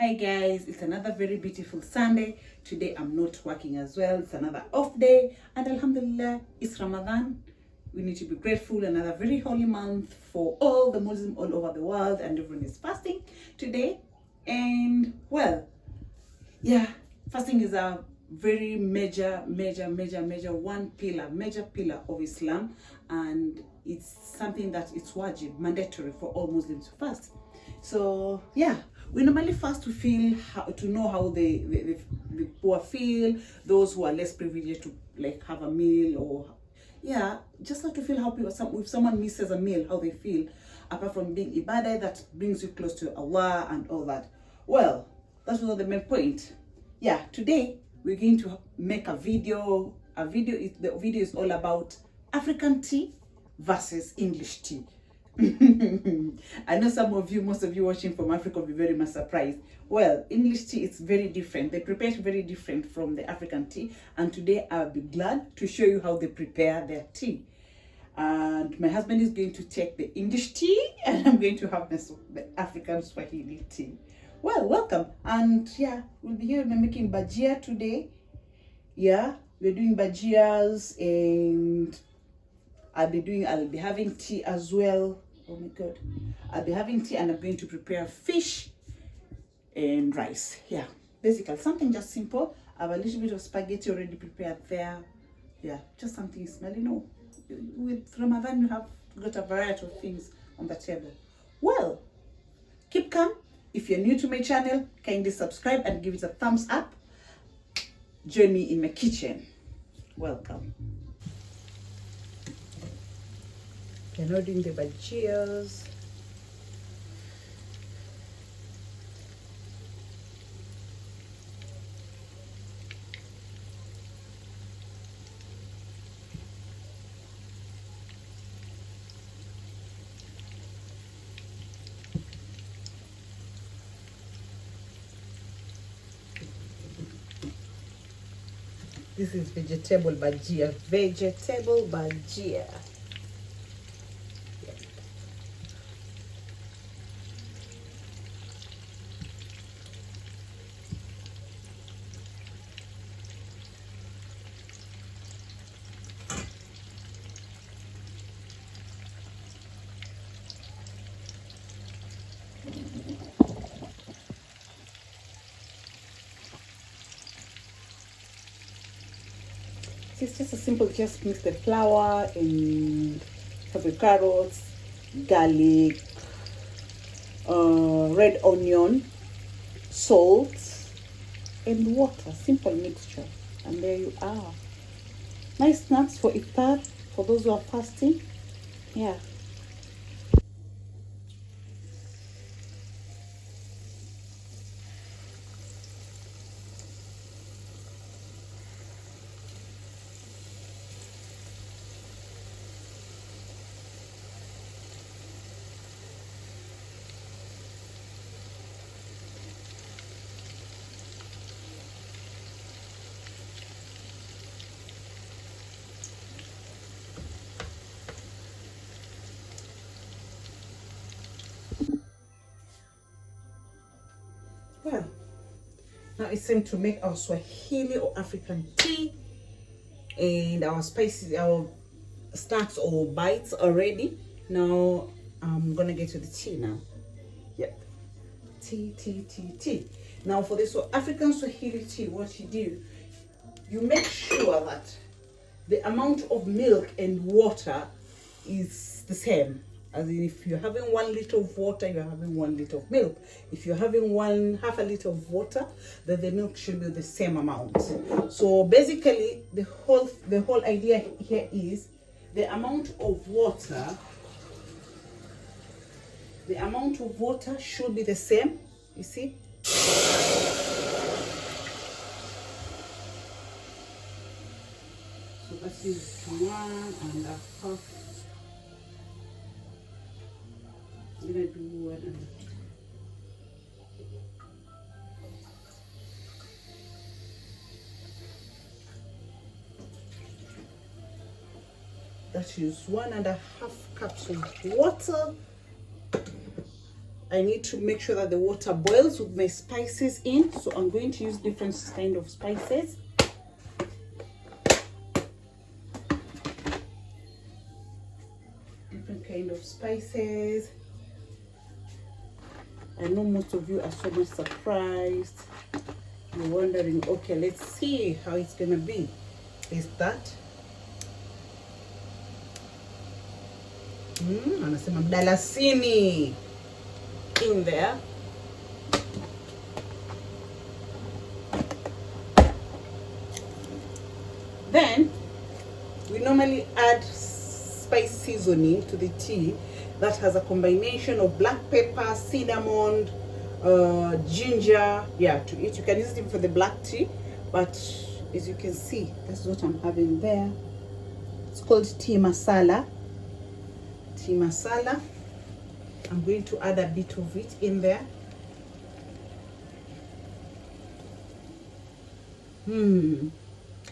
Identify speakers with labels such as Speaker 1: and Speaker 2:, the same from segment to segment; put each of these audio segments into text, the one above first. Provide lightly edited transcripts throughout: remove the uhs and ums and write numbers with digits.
Speaker 1: Hi guys, it's another very beautiful Sunday. Today I'm not working as well. It's another off day, and Alhamdulillah, it's Ramadan. We need to be grateful. Another very holy month for all the Muslims all over the world, and everyone is fasting today. And well, yeah, fasting is a very major pillar of Islam, and it's something that it's wajib, mandatory for all Muslims to fast. So yeah, we normally fast to feel to know how the poor feel, those who are less privileged to like have a meal, or yeah, just like to feel how people, if someone misses a meal, how they feel, apart from being ibadah that brings you close to Allah and all that. Well, that's not the main point. Yeah, today we're going to make a video. The video is all about African tea versus English tea. I know most of you watching from Africa will be very much surprised. Well, English tea is very different. They prepare it very different from the African tea, and today I'll be glad to show you how they prepare their tea. And my husband is going to take the English tea, and I'm going to have the African Swahili tea. Well, welcome. And yeah, we'll be here making bajia today. Yeah, we're doing bajias, and I'll be having tea as well. Oh my god, I'll be having tea, and I'm going to prepare fish and rice. Yeah, basically something just simple. I have a little bit of spaghetti already prepared there. Yeah, just something smelly. No, with Ramadan you have got a variety of things on the table. Well, keep calm. If you're new to my channel, kindly subscribe and give it a thumbs up. Join me in my kitchen. Welcome. We're now doing the bajias. This is vegetable bajia. Vegetable bajia. It's just a simple, just mix the flour and have the carrots, garlic, red onion, salt, and water. Simple mixture. And there you are. Nice snacks for iftar, for those who are fasting. Yeah. Well, now it's time to make our Swahili or African tea, and our spices, our snacks or bites already. Now I'm gonna get to the tea now. Yep. Tea. Now for this African Swahili tea, what you do, you make sure that the amount of milk and water is the same. As in, if you're having 1 liter of water, you're having 1 liter of milk. If you're having half a liter of water, then the milk should be the same amount. So basically, the whole idea here is the amount of water. The amount of water should be the same. You see. So that is 1.5. I'm gonna do 1.5. That is 1.5 cups of water. I need to make sure that the water boils with my spices in. So I'm going to use different kind of spices. Different kind of spices. I know most of you are so much surprised. You're wondering, okay, let's see how it's gonna be. Is that? Anasema mdalasini in there. Then we normally add spice seasoning to the tea that has a combination of black pepper, cinnamon, ginger. Yeah, to eat. You can use it for the black tea, but as you can see, that's what I'm having there. It's called tea masala. Tea masala. I'm going to add a bit of it in there.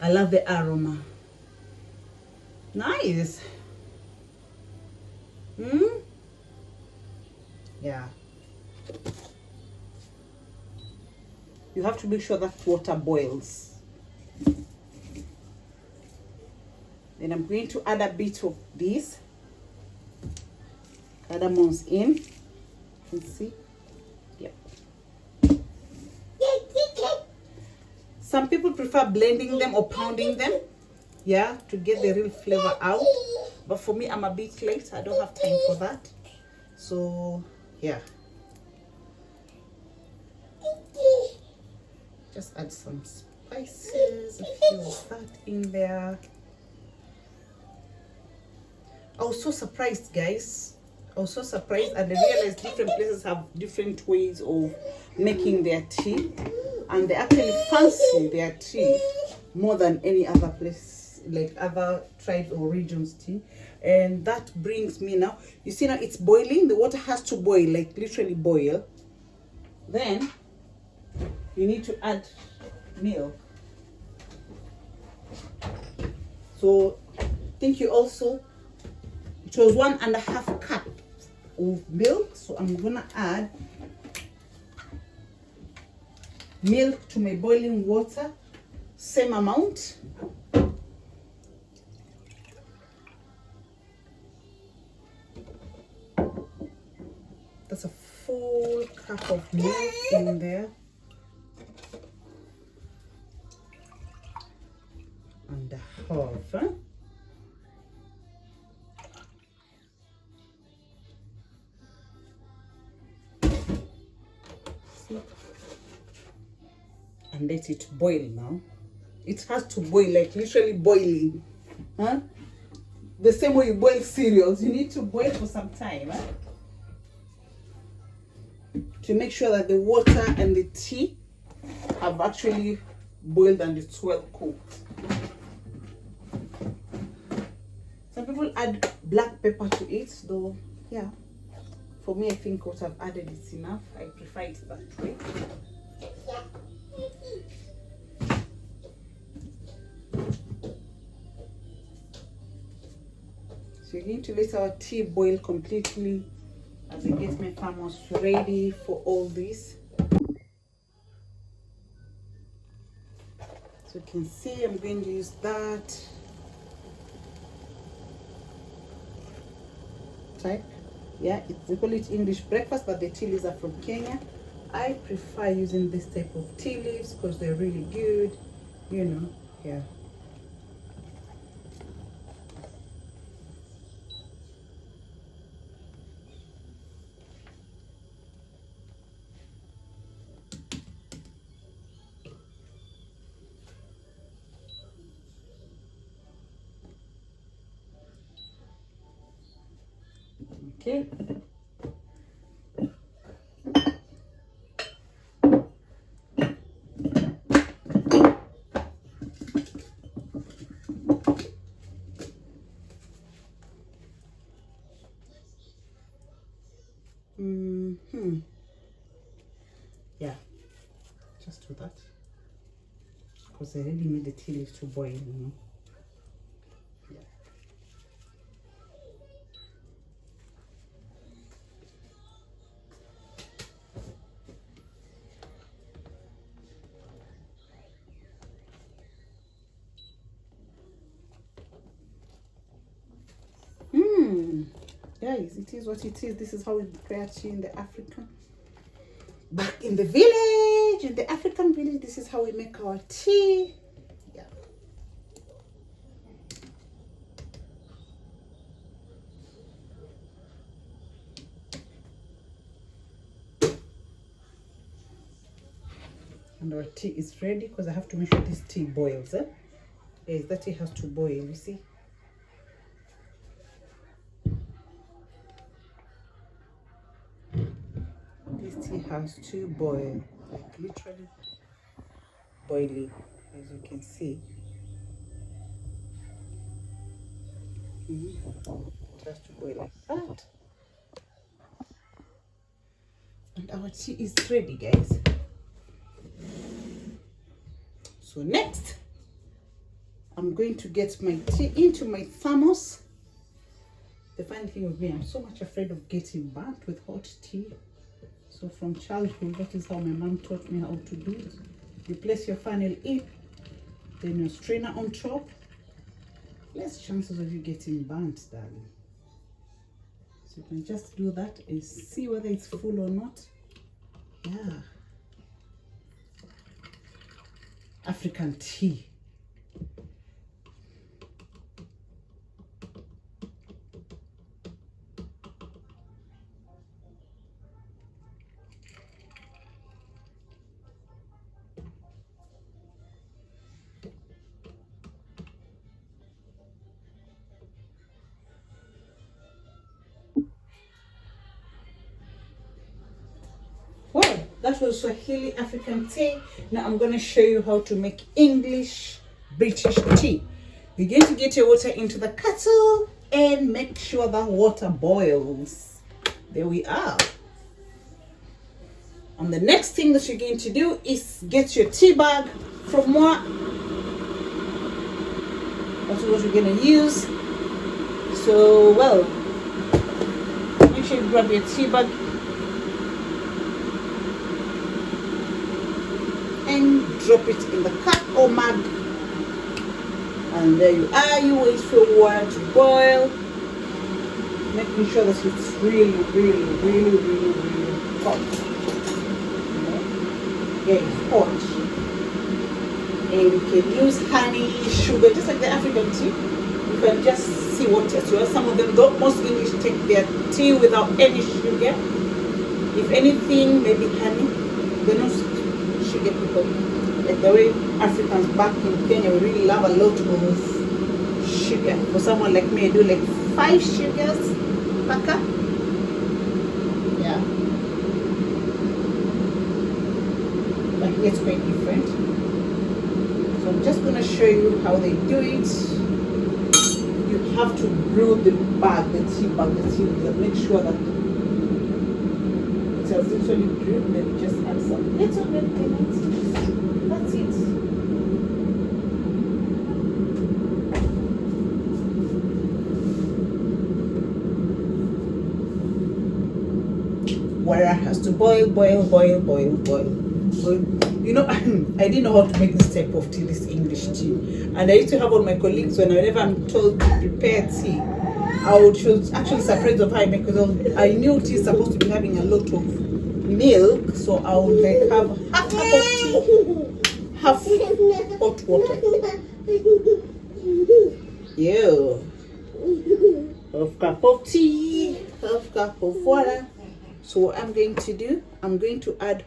Speaker 1: I love the aroma. Nice. Yeah. You have to make sure that water boils. Then I'm going to add a bit of this. Cardamoms in. You can see. Yep. Some people prefer blending them or pounding them. Yeah, to get the real flavor out. But for me, I'm a bit late. I don't have time for that. So, yeah. Just add some spices, a few of that in there. I was so surprised, guys. I was so surprised, and I realized different places have different ways of making their tea, and they actually fancy their tea more than any other place, like other tribes or regions tea. And that brings me now, you see now it's boiling. The water has to boil, like literally boil. Then you need to add milk. So I think you also, it was 1.5 cups of milk. So I'm gonna add milk to my boiling water, same amount. That's a full cup of milk in there. And a half. See? And let it boil now. It has to boil, like literally boiling. Huh? The same way you boil cereals, you need to boil for some time. Huh? To make sure that the water and the tea have actually boiled and it's well cooked. Some people add black pepper to it, though. Yeah, for me, I think what I've added is enough. I prefer it that way. So we're going to let our tea boil completely as I get my thermos ready for all this. So you can see I'm going to use that type. Yeah, they call it English breakfast, but the tea leaves are from Kenya. I prefer using this type of tea leaves because they're really good, you know. Yeah. Okay. Yeah, just do that because I really need the tea leaf to boil, you know. Yeah. guys, it is what it is. This is how we prepare tea in the African. Back in the village, in the African village, this is how we make our tea. Yeah. And our tea is ready because I have to make sure this tea boils. Yes, that tea has to boil, you see. This tea has to boil, like literally boiling, as you can see. It has to boil like that. And our tea is ready, guys. So next, I'm going to get my tea into my thermos. The funny thing with me, I'm so much afraid of getting burnt with hot tea. So from childhood, that is how my mom taught me how to do it. You place your funnel in, then your strainer on top. Less chances of you getting burnt, darling. So you can just do that and see whether it's full or not. Yeah. African tea. Well, that was Swahili African tea. Now I'm going to show you how to make English British tea. You're going to get your water into the kettle and make sure that water boils. There we are. And the next thing that you're going to do is get your tea bag from what? That's what we're going to use. So, well, make sure you grab your tea bag and drop it in the cup or mug, and there you are. You wait for water to boil, making sure that it's really hot. Yeah, it's hot. And you can use honey, sugar, just like the African tea. You can just see what tastes well. Some of them don't. Most English take their tea without any sugar. If anything, maybe honey. They're not sugar people. Like the way Africans back in Kenya, we really love a lot of sugar. For someone like me, I do like 5 sugars per cup. Yeah. But it's quite different. So I'm just going to show you how they do it. You have to brew the bag, the tea bag, make sure that it has literally brewed, then you just add some little bit in it. That's it. Water has to boil. You know, I didn't know how to make this type of tea, this English tea. And I used to have all my colleagues, whenever I'm told to prepare tea, she was actually surprised of how I make it. Because I knew tea is supposed to be having a lot of milk, so I would like have half cup of tea, half hot water. Yeah. Half cup of tea, half cup of water. So what I'm going to do, I'm going to add,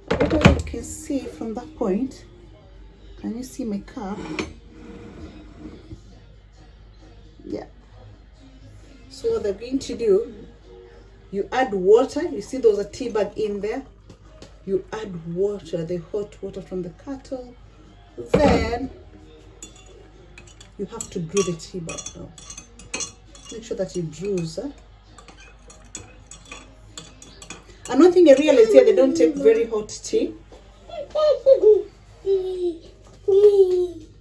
Speaker 1: I don't know if you can see from that point. Can you see my cup? Yeah. So what they're going to do, you add water. You see there's a tea bag in there. You add water, the hot water from the kettle. Then you have to brew the tea bag now. Make sure that it brews. And one thing I realized here, they don't take very hot tea.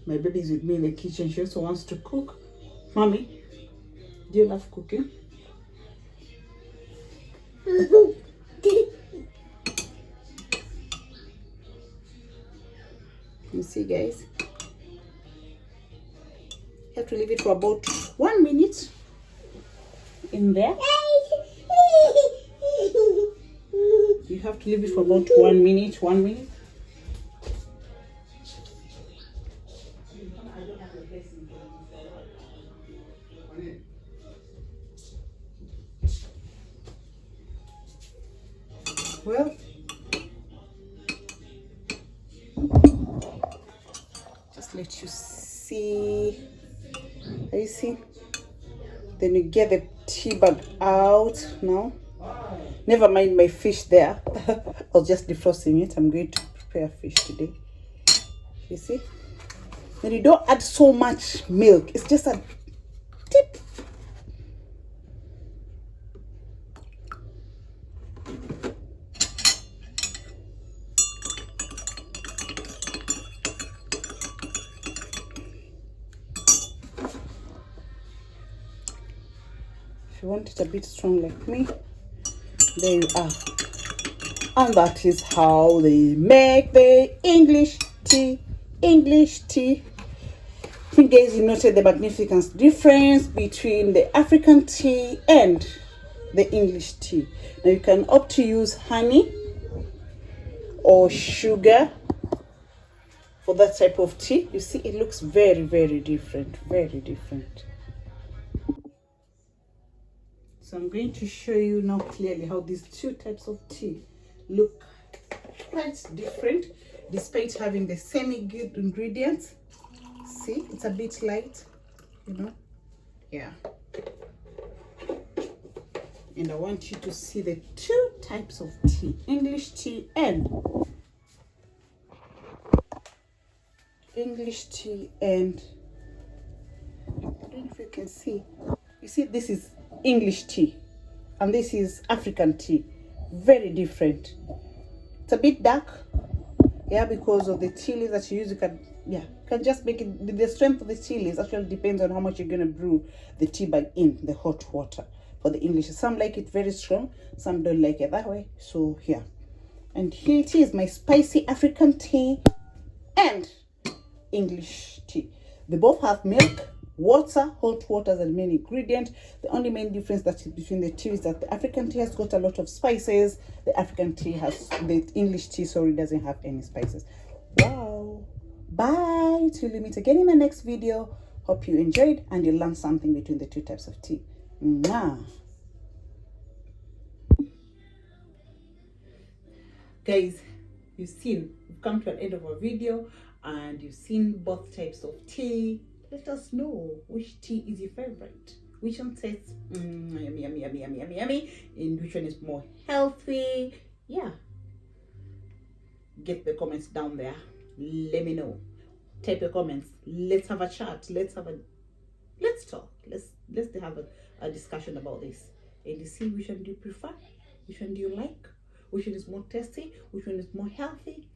Speaker 1: My baby's with me in the kitchen. She also wants to cook. Mommy, do you love cooking? You see, guys, you have to leave it for about 1 minute. in there. You have to leave it for about 1 minute. 1 minute. Well, just let you see. You see? Then you get the tea bag out now. Never mind my fish there. I'll just defrosting it. I'm going to prepare fish today. You see? Then you don't add so much milk. It's just a tip. If you want it a bit strong like me, there you are. And that is how they make the English tea. English tea. I think, guys, you noted the magnificent difference between the African tea and the English tea. Now you can opt to use honey or sugar for that type of tea. You see, it looks very, very different. Very different. So I'm going to show you now clearly how these two types of tea look quite different despite having the same good ingredients. See, it's a bit light, you know. Yeah. And I want you to see the two types of tea, English tea and English tea and I don't know if you can see. You see, this is English tea and this is African tea. Very different. It's a bit dark, yeah, because of the tea leaves that you use. You can just make it. The strength of the tea leaves actually depends on how much you're gonna brew the tea bag in the hot water. For the English, some like it very strong, some don't like it that way. So here, and here it is, my spicy African tea and English tea. They both have milk, water, hot water as the main ingredient. The only main difference that is between the tea is that the African tea has got a lot of spices. The English tea, sorry, doesn't have any spices. Wow. Bye. Till we meet again in the next video. Hope you enjoyed and you learned something between the two types of tea. Mwah. Guys, we've come to an end of our video and you've seen both types of tea. Let us know which tea is your favorite, which one tastes yummy, yummy, yummy, yummy, yummy, yummy, and which one is more healthy. Yeah, get the comments down there. Let me know. Type your comments. Let's have a chat. Let's talk. Let's have a discussion about this and see which one do you prefer, which one do you like, which one is more tasty, which one is more healthy.